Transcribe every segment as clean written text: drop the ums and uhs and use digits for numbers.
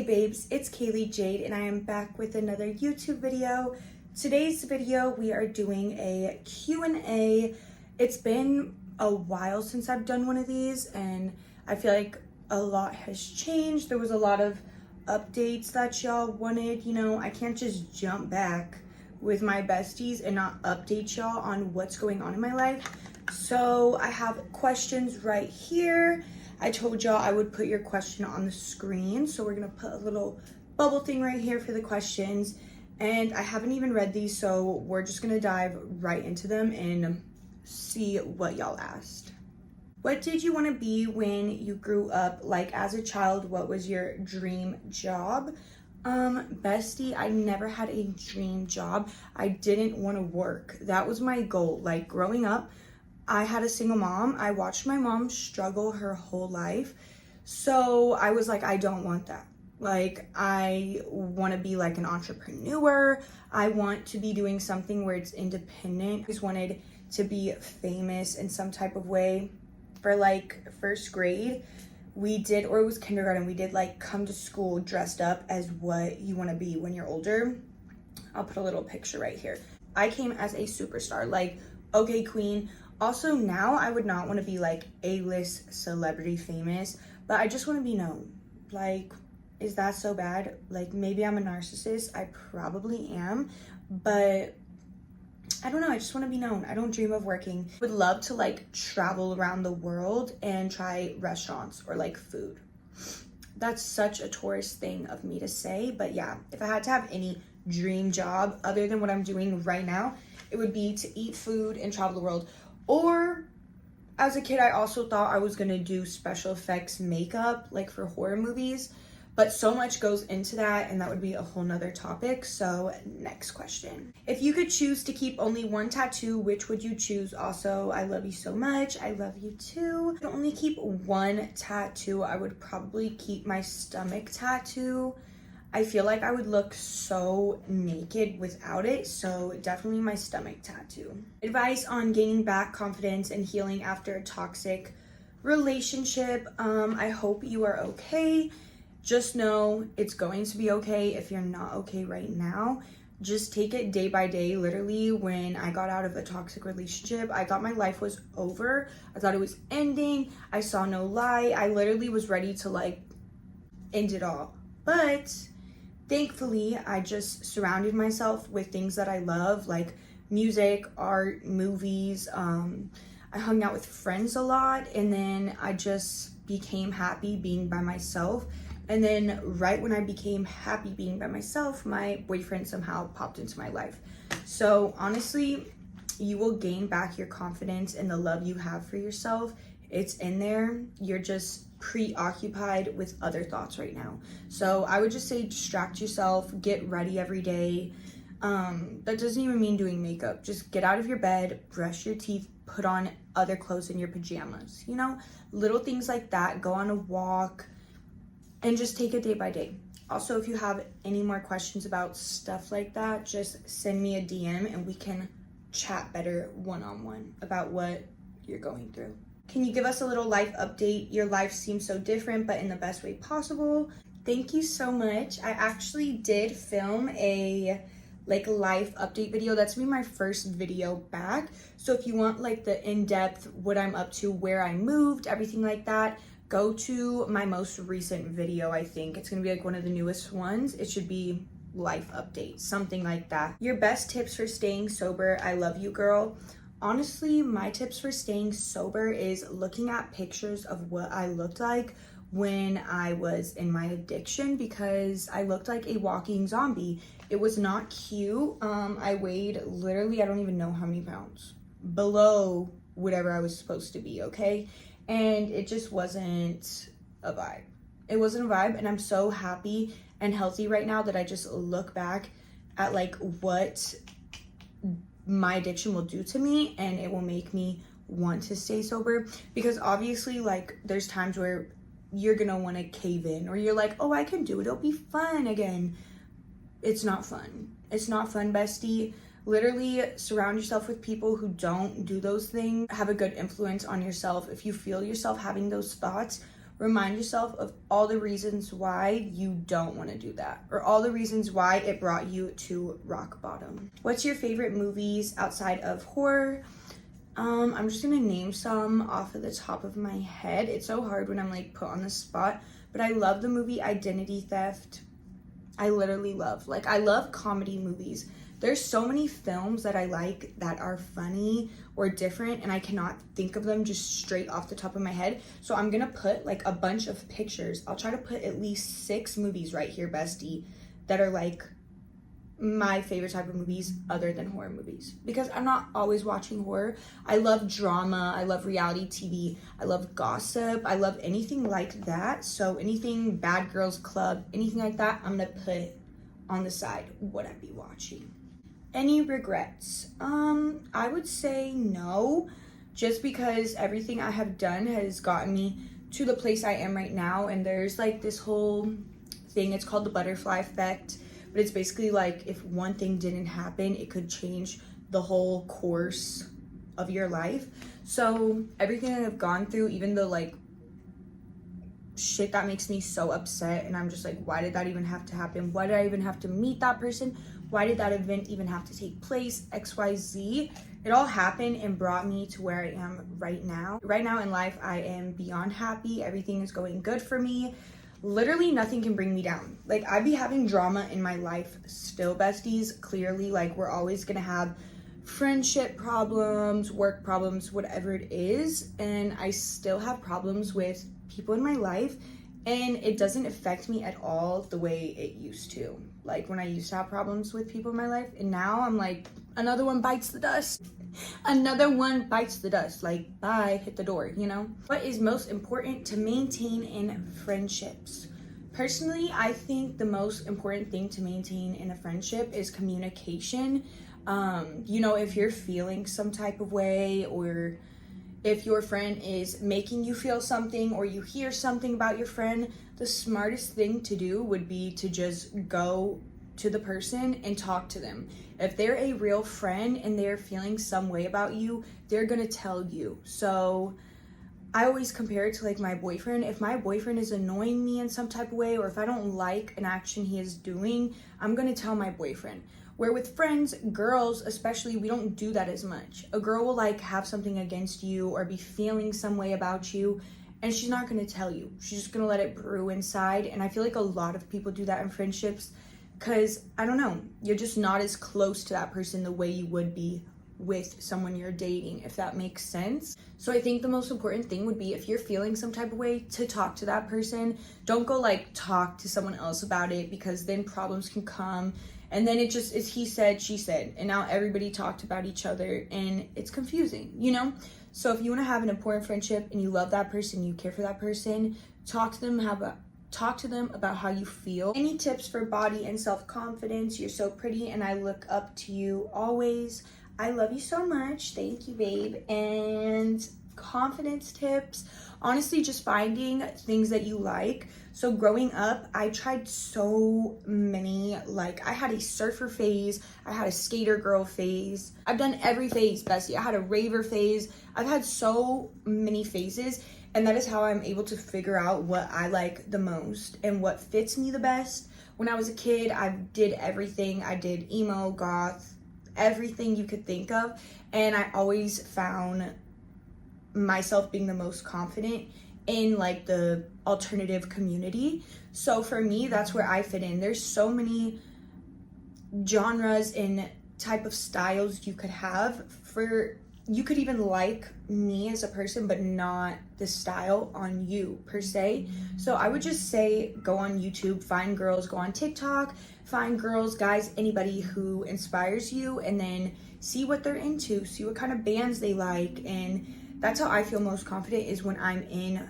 Hey babes, it's Kaylee, Jade, and I am back with another YouTube video. Today's video, we are doing a Q&A. It's been a while since I've done one of these, and I feel like a lot has changed. There was a lot of updates that y'all wanted. You know, I can't just jump back with my besties and not update y'all on what's going on in my life. So I have questions right here. I told y'all I would put your question on the screen, so we're gonna put a little bubble thing right here for the questions. And I haven't even read these, so we're just gonna dive right into them and see what y'all asked. What did you want to be when you grew up? Like as a child, what was your dream job? Bestie, I never had a dream job. I didn't want to work. That was my goal. Like growing up, I had a single mom. I watched my mom struggle her whole life. So I was like, I don't want that. Like, I want to be like an entrepreneur. I want to be doing something where it's independent. I just wanted to be famous in some type of way. For like first grade, we did, or it was kindergarten, we did like come to school dressed up as what you want to be when you're older. I'll put a little picture right here. I came as a superstar, like, okay, queen. Also, now I would not want to be like A-list celebrity famous, but I just want to be known. Like, is that so bad? Like, maybe I'm a narcissist. I probably am, but I don't know. I just want to be known. I don't dream of working. Would love to like travel around the world and try restaurants or like food. That's such a tourist thing of me to say, but yeah, if I had to have any dream job other than what I'm doing right now, it would be to eat food and travel the world. Or as a kid, I also thought I was gonna do special effects makeup, like for horror movies, but so much goes into that, and that would be a whole nother topic. So next question. If you could choose to keep only one tattoo, which would you choose? Also, I love you so much. I love you too. If I could only keep one tattoo, I would probably keep my stomach tattoo. I feel like I would look so naked without it, so definitely my stomach tattoo. Advice on gaining back confidence and healing after a toxic relationship. I hope you are okay. Just know it's going to be okay if you're not okay right now. Just take it day by day. Literally, when I got out of a toxic relationship, I thought my life was over. I thought it was ending. I saw no light. I literally was ready to like end it all. But thankfully, I just surrounded myself with things that I love, like music, art, movies. I hung out with friends a lot, and then I just became happy being by myself. And then right when I became happy being by myself, my boyfriend somehow popped into my life. So honestly, you will gain back your confidence and the love you have for yourself. It's in there. You're just preoccupied with other thoughts right now. So I would just say distract yourself, get ready every day. That doesn't even mean doing makeup. Just get out of your bed, brush your teeth, put on other clothes in your pajamas. You know, little things like that. Go on a walk and just take it day by day. Also, if you have any more questions about stuff like that, just send me a DM and we can chat better one-on-one about what you're going through. Can you give us a little life update? Your life seems so different, but in the best way possible. Thank you so much. I actually did film a like life update video. That's gonna be my first video back. So if you want like the in-depth, what I'm up to, where I moved, everything like that, go to my most recent video. I think it's gonna be like one of the newest ones. It should be life update, something like that. Your best tips for staying sober. I love you, girl. Honestly, my tips for staying sober is looking at pictures of what I looked like when I was in my addiction, because I looked like a walking zombie. It was not cute. I weighed literally, I don't even know how many pounds, below whatever I was supposed to be, okay? And it just wasn't a vibe. It wasn't a vibe, and I'm so happy and healthy right now that I just look back at like what my addiction will do to me, and it will make me want to stay sober. Because obviously, like, there's times where you're gonna want to cave in, or you're like, oh, I can do it, it'll be fun again. It's not fun. It's not fun, bestie. Literally surround yourself with people who don't do those things. Have a good influence on yourself. If you feel yourself having those thoughts, remind yourself of all the reasons why you don't want to do that, or all the reasons why it brought you to rock bottom. What's your favorite movies outside of horror? I'm just gonna name some off of the top of my head. It's so hard when I'm like put on the spot, but I love the movie Identity Theft. I literally love, like, I love comedy movies. There's so many films that I like that are funny or different, and I cannot think of them just straight off the top of my head. So I'm gonna put like a bunch of pictures. I'll try to put at least 6 movies right here, bestie, that are like my favorite type of movies other than horror movies, because I'm not always watching horror. I love drama, I love reality TV, I love gossip, I love anything like that. So anything Bad Girls Club, anything like that, I'm gonna put on the side what I'd be watching. Any regrets? I would say no, just because everything I have done has gotten me to the place I am right now. And there's like this whole thing, it's called the butterfly effect. But it's basically like if one thing didn't happen, it could change the whole course of your life. So everything that I've gone through, even the like shit that makes me so upset, and I'm just like, why did that even have to happen? Why did I even have to meet that person? Why did that event even have to take place? XYZ. It all happened and brought me to where I am right now. Right now in life, I am beyond happy. Everything is going good for me. Literally nothing can bring me down. Like, I be having drama in my life still, besties. Clearly, like, we're always gonna have friendship problems, work problems, whatever it is. And I still have problems with people in my life, and it doesn't affect me at all the way it used to. Like, when I used to have problems with people in my life, and now I'm like, another one bites the dust. Another one bites the dust. Like, bye, hit the door, you know? What is most important to maintain in friendships? Personally, I think the most important thing to maintain in a friendship is communication. You know, if you're feeling some type of way, or if your friend is making you feel something, or you hear something about your friend, the smartest thing to do would be to just go to the person and talk to them. If they're a real friend and they're feeling some way about you, they're gonna tell you. So I always compare it to like my boyfriend. If my boyfriend is annoying me in some type of way, or if I don't like an action he is doing, I'm gonna tell my boyfriend. Where with friends, girls especially, we don't do that as much. A girl will like have something against you or be feeling some way about you, and she's not gonna tell you. She's just gonna let it brew inside. And I feel like a lot of people do that in friendships, because I don't know, you're just not as close to that person the way you would be with someone you're dating, if that makes sense. So I think the most important thing would be, if you're feeling some type of way, to talk to that person. Don't go like talk to someone else about it, because then problems can come, and then it just is he said, she said, and now everybody talked about each other, and it's confusing, you know? So if you want to have an important friendship and you love that person, you care for that person, talk to them about how you feel. Any tips for body and self-confidence? You're so pretty and I look up to you always. I love you so much. Thank you, babe. And confidence tips, honestly, just finding things that you like. So growing up, I tried so many, like I had a surfer phase, I had a skater girl phase. I've done every phase, bestie. I had a raver phase. I've had so many phases, and that is how I'm able to figure out what I like the most and what fits me the best. When I was a kid, I did everything. I did emo, goth, everything you could think of, and I always found myself being the most confident in like the alternative community. So for me, that's where I fit in. There's so many genres and type of styles you could have. You could even like me as a person, but not the style on you per se. So I would just say, go on YouTube, find girls, go on TikTok, find girls, guys, anybody who inspires you, and then see what they're into, see what kind of bands they like. And that's how I feel most confident, is when I'm in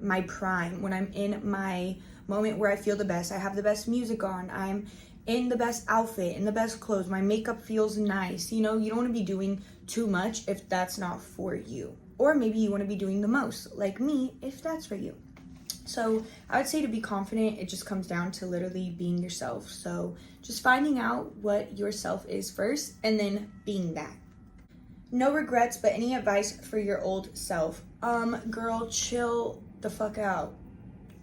my prime, when I'm in my moment where I feel the best. I have the best music on, I'm in the best outfit, in the best clothes, my makeup feels nice. You know, you don't want to be doing too much if that's not for you. Or maybe you want to be doing the most, like me, if that's for you. So I would say, to be confident, it just comes down to literally being yourself. So just finding out what yourself is first, and then being that. No regrets, but any advice for your old self? Girl, chill the fuck out.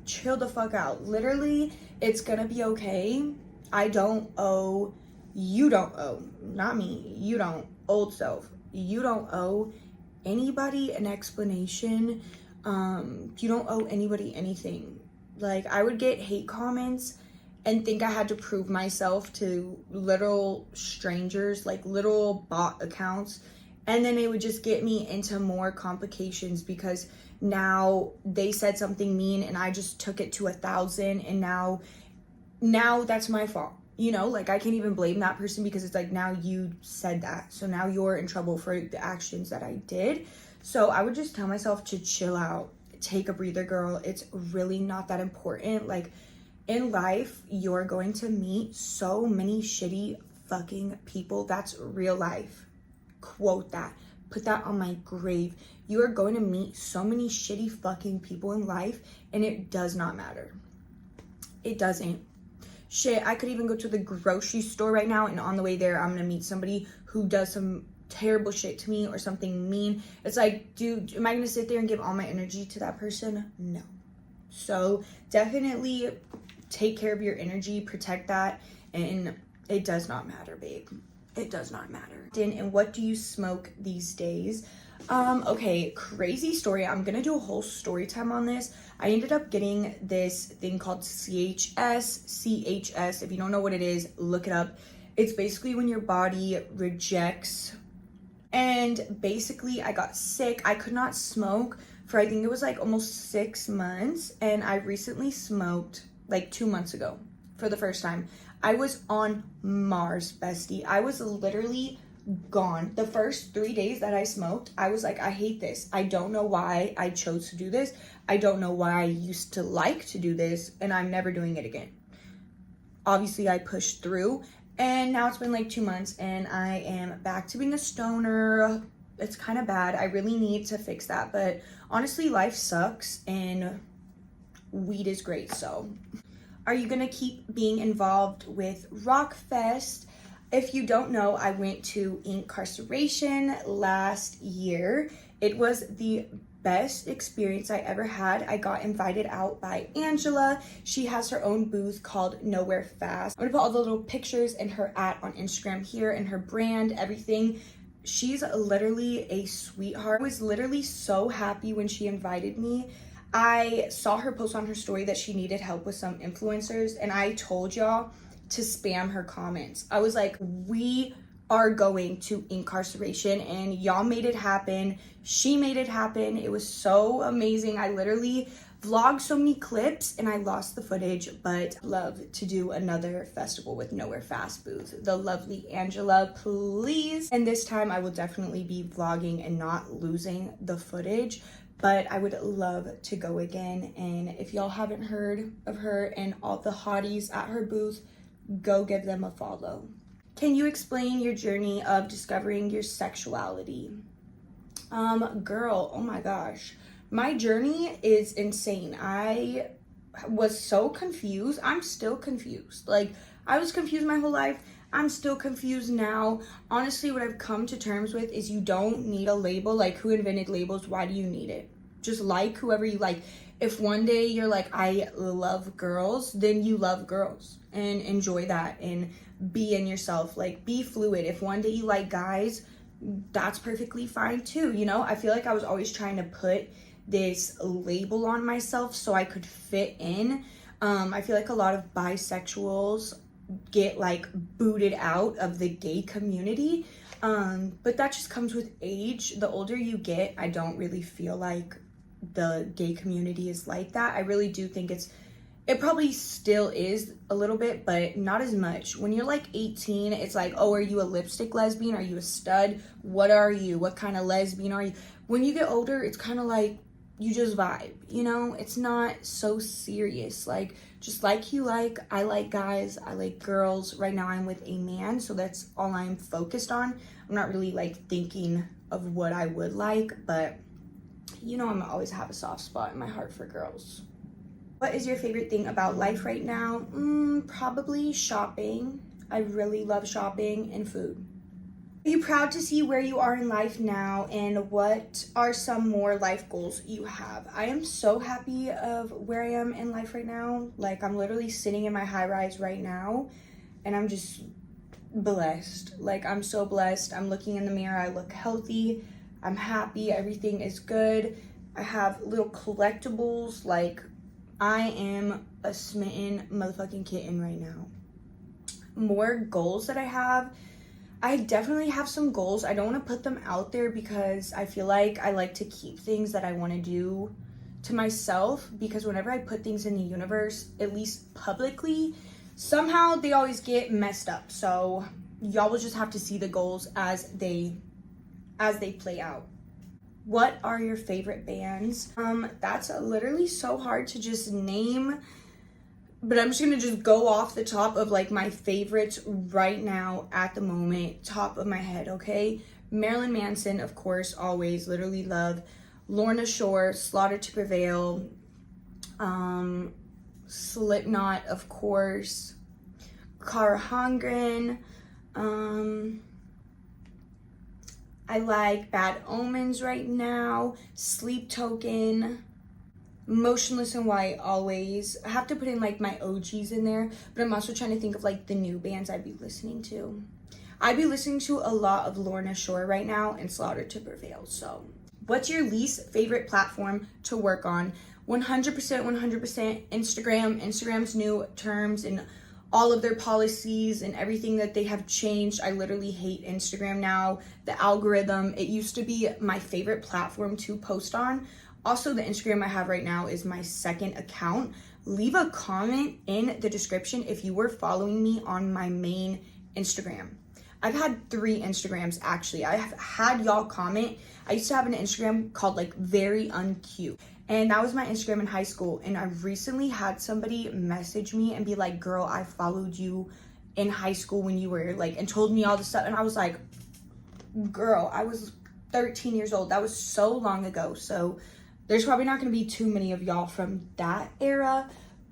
Chill the fuck out. Literally, it's gonna be okay. I don't owe, you don't owe, not me, you don't, old self. You don't owe anybody an explanation. You don't owe anybody anything. Like, I would get hate comments and think I had to prove myself to literal strangers, like little bot accounts. And then it would just get me into more complications because now they said something mean and I just took it to 1,000, and now that's my fault. You know, like, I can't even blame that person because it's like, now you said that. So now you're in trouble for the actions that I did. So I would just tell myself to chill out, take a breather, girl. It's really not that important. Like, in life, you're going to meet so many shitty fucking people. That's real life. Quote that. Put that on my grave. You are going to meet so many shitty fucking people in life, and it does not matter. It doesn't. Shit, I could even go to the grocery store right now, and on the way there, I'm gonna meet somebody who does some terrible shit to me or something mean. It's like, dude, am I gonna sit there and give all my energy to that person? No. So definitely take care of your energy, protect that, and it does not matter, babe. It does not matter. And what do you smoke these days? Okay, crazy story. I'm gonna do a whole story time on this. I ended up getting this thing called CHS. If you don't know what it is, look it up. It's basically when your body rejects, and basically I got sick. I could not smoke for, I think it was like almost 6 months, and I recently smoked like 2 months ago for the first time. I was on Mars, bestie. I was literally gone. The first 3 days that I smoked, I was like, I hate this. I don't know why I chose to do this. I don't know why I used to like to do this, and I'm never doing it again. Obviously, I pushed through, and now it's been like 2 months, and I am back to being a stoner. It's kind of bad. I really need to fix that, but honestly, life sucks, and weed is great, so. Are you gonna keep being involved with Rockfest? If you don't know, I went to incarceration last year. It was the best experience I ever had. I got invited out by Angela. She has her own booth called Nowhere Fast. I'm gonna put all the little pictures and her on Instagram here, and her brand, everything. She's literally a sweetheart. I was literally so happy when she invited me. I saw her post on her story that she needed help with some influencers, and I told y'all to spam her comments. I was like, we are going to incarceration, and y'all made it happen. She made it happen. It was so amazing. I literally vlogged so many clips and I lost the footage, but love to do another festival with Nowhere Fast booth. The lovely Angela, please. And this time I will definitely be vlogging and not losing the footage, but I would love to go again. And if y'all haven't heard of her and all the hotties at her booth, go give them a follow. Can you explain your journey of discovering your sexuality? Girl, oh my gosh. My journey is insane. I was so confused. I'm still confused. Like, I was confused my whole life. I'm still confused now. Honestly, what I've come to terms with is you don't need a label. Like, who invented labels? Why do you need it? Just like whoever you like. If one day you're like, I love girls, then you love girls and enjoy that and be in yourself. Like, be fluid. If one day you like guys, that's perfectly fine too. You know, I feel like I was always trying to put this label on myself so I could fit in. I feel like a lot of bisexuals get like booted out of the gay community, but that just comes with age. The older you get, I don't really feel like the gay community is like that. I really do think it probably still is a little bit, but not as much. When you're like 18, it's like, oh, are you a lipstick lesbian? Are you a stud? What are you? What kind of lesbian are you? When you get older, it's kind of like you just vibe, you know? It's not so serious. Like, just like you like, I like guys, I like girls. Right now I'm with a man, so that's all I'm focused on. I'm not really like thinking of what I would like, but you know, I'm gonna always have a soft spot in my heart for girls. What is your favorite thing about life right now? Probably shopping. I really love shopping, and food. Are you proud to see where you are in life now, and what are some more life goals you have? I am so happy of where I am in life right now. Like, I'm literally sitting in my high rise right now, and I'm just blessed. Like, I'm so blessed. I'm looking in the mirror, I look healthy, I'm happy, everything is good. I have little collectibles. Like, I am a smitten motherfucking kitten right now. More goals that I definitely have some goals. I don't want to put them out there because I feel like I like to keep things that I want to do to myself, because whenever I put things in the universe, at least publicly, somehow they always get messed up. So y'all will just have to see the goals as they play out. What are your favorite bands? That's literally so hard to just name, but I'm just gonna just go off the top of like my favorites right now at the moment, top of my head, okay? Marilyn Manson, of course, always, literally love. Lorna Shore, Slaughter to Prevail, Slipknot, of course, Kara Hongren, I like Bad Omens right now, Sleep Token, Motionless in White, always. I have to put in like my OGs in there, but I'm also trying to think of like the new bands I'd be listening to. I'd be listening to a lot of Lorna Shore right now and Slaughter to Prevail. So what's your least favorite platform to work on? 100% Instagram. Instagram's new terms and all of their policies and everything that they have changed. I literally hate Instagram now. The algorithm, it used to be my favorite platform to post on. Also, the Instagram I have right now is my second account. Leave a comment in the description if you were following me on my main Instagram. I've had 3 Instagrams actually. I have had y'all comment. I used to have an Instagram called like Very Uncute, and that was my Instagram in high school. And I recently had somebody message me and be like, girl, I followed you in high school when you were like, and told me all this stuff. And I was like, girl, I was 13 years old. That was so long ago. So there's probably not going to be too many of y'all from that era,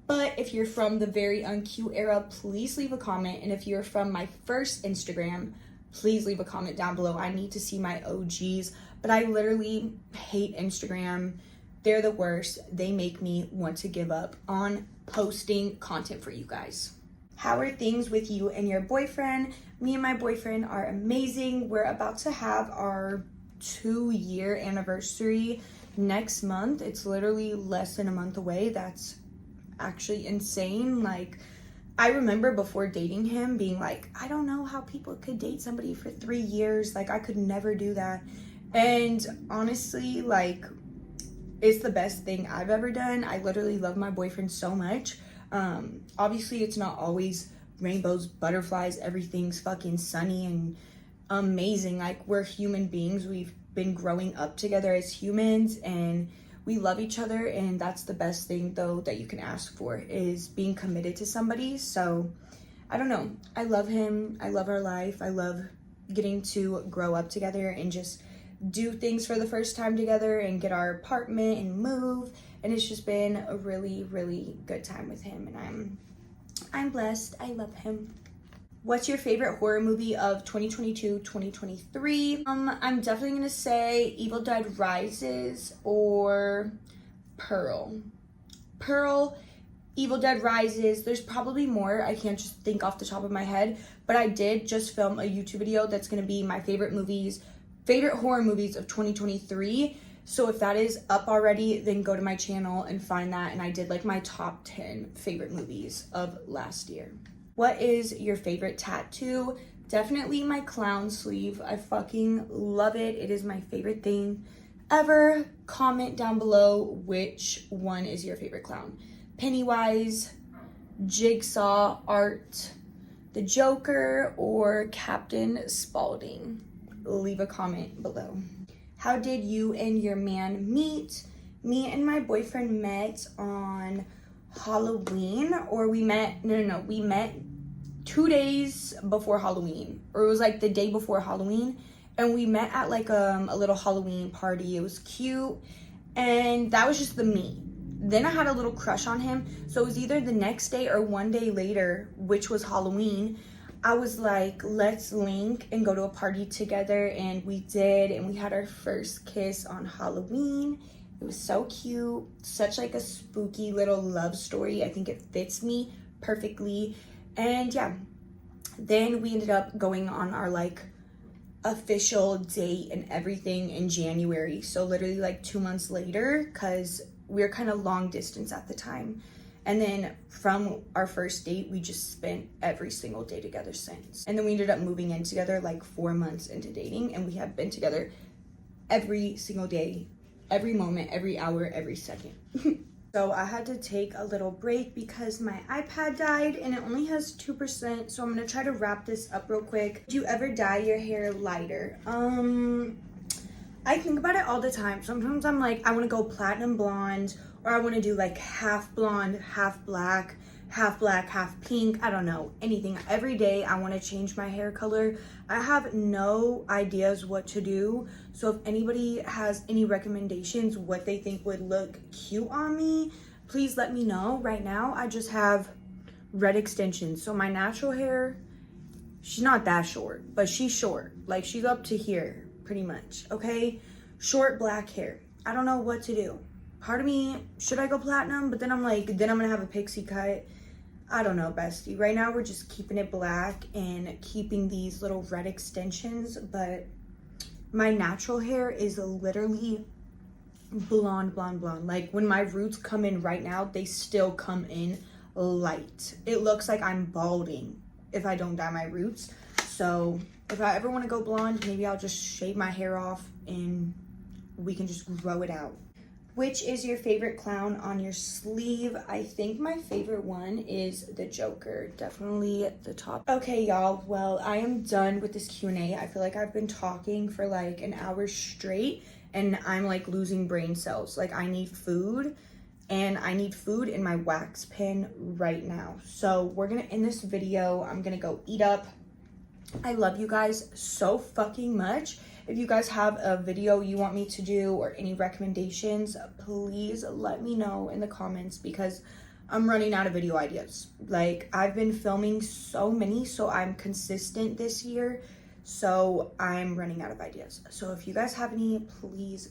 but if you're from the Very Uncute era, please leave a comment. And if you're from my first Instagram, please leave a comment down below. I need to see my OGs, but I literally hate Instagram. They're the worst. They make me want to give up on posting content for you guys. How are things with you and your boyfriend? Me and my boyfriend are amazing. We're about to have our 2-year anniversary next month. It's literally less than a month away. That's actually insane. Like, I remember before dating him being like, I don't know how people could date somebody for 3 years. Like, I could never do that. And honestly, like, it's the best thing I've ever done. I literally love my boyfriend so much. Obviously it's not always rainbows, butterflies, everything's fucking sunny and amazing. Like, we're human beings. We've been growing up together as humans, and we love each other, and that's the best thing though that you can ask for, is being committed to somebody. So I don't know, I love him, I love our life, I love getting to grow up together and just do things for the first time together and get our apartment and move, and it's just been a really good time with him, and I'm blessed. I love him. What's your favorite horror movie of 2022, 2023? I'm definitely gonna say Evil Dead Rises or Pearl. Evil Dead Rises. There's probably more. I can't just think off the top of my head, but I did just film a YouTube video that's gonna be my favorite horror movies of 2023. So if that is up already, then go to my channel and find that. And I did like my top 10 favorite movies of last year. What is your favorite tattoo? Definitely my clown sleeve. I fucking love it. It is my favorite thing ever. Comment down below which one is your favorite clown. Pennywise, Jigsaw, Art, the Joker, or Captain Spaulding. Leave a comment below. How did you and your man meet? Me and my boyfriend met on Halloween, or we met 2 days before Halloween, or it was like the day before Halloween, and we met at like a little Halloween party. It was cute, and that was just the meet. Then I had a little crush on him, so it was either the next day or one day later, which was Halloween. I was like, let's link and go to a party together, and we did, and we had our first kiss on Halloween. It was so cute, such like a spooky little love story. I think it fits me perfectly. And yeah, then we ended up going on our like official date and everything in January. So literally like 2 months later, because we were kind of long distance at the time. And then from our first date, we just spent every single day together since. And then we ended up moving in together like 4 months into dating, and we have been together every single day, every moment, every hour, every second. So I had to take a little break because my iPad died and it only has 2%. So I'm gonna try to wrap this up real quick. Do you ever dye your hair lighter? I think about it all the time. Sometimes I'm like, I wanna go platinum blonde, or I wanna do like half blonde, half black, half pink. I don't know, anything. Every day I wanna change my hair color. I have no ideas what to do. So if anybody has any recommendations, what they think would look cute on me, please let me know. Right now, I just have red extensions. So my natural hair, she's not that short, but she's short. Like she's up to here, pretty much, okay? Short black hair. I don't know what to do. Part of me, should I go platinum? But then I'm like, then I'm gonna have a pixie cut. I don't know, bestie. Right now, we're just keeping it black and keeping these little red extensions, but my natural hair is literally blonde. Like when my roots come in right now, they still come in light. It looks like I'm balding if I don't dye my roots. So if I ever want to go blonde, maybe I'll just shave my hair off and we can just grow it out. Which is your favorite clown on your sleeve? I think my favorite one is the Joker. Definitely the top. Okay, y'all. Well, I am done with this Q&A. I feel like I've been talking for like an hour straight and I'm like losing brain cells. Like I need food, and I need food in my wax pen right now. So we're gonna end this video. I'm gonna go eat up. I love you guys so fucking much. If you guys have a video you want me to do or any recommendations, please let me know in the comments because I'm running out of video ideas. Like I've been filming so many, so I'm consistent this year. So I'm running out of ideas. So if you guys have any, please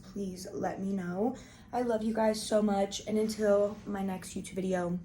let me know. I love you guys so much. And until my next YouTube video,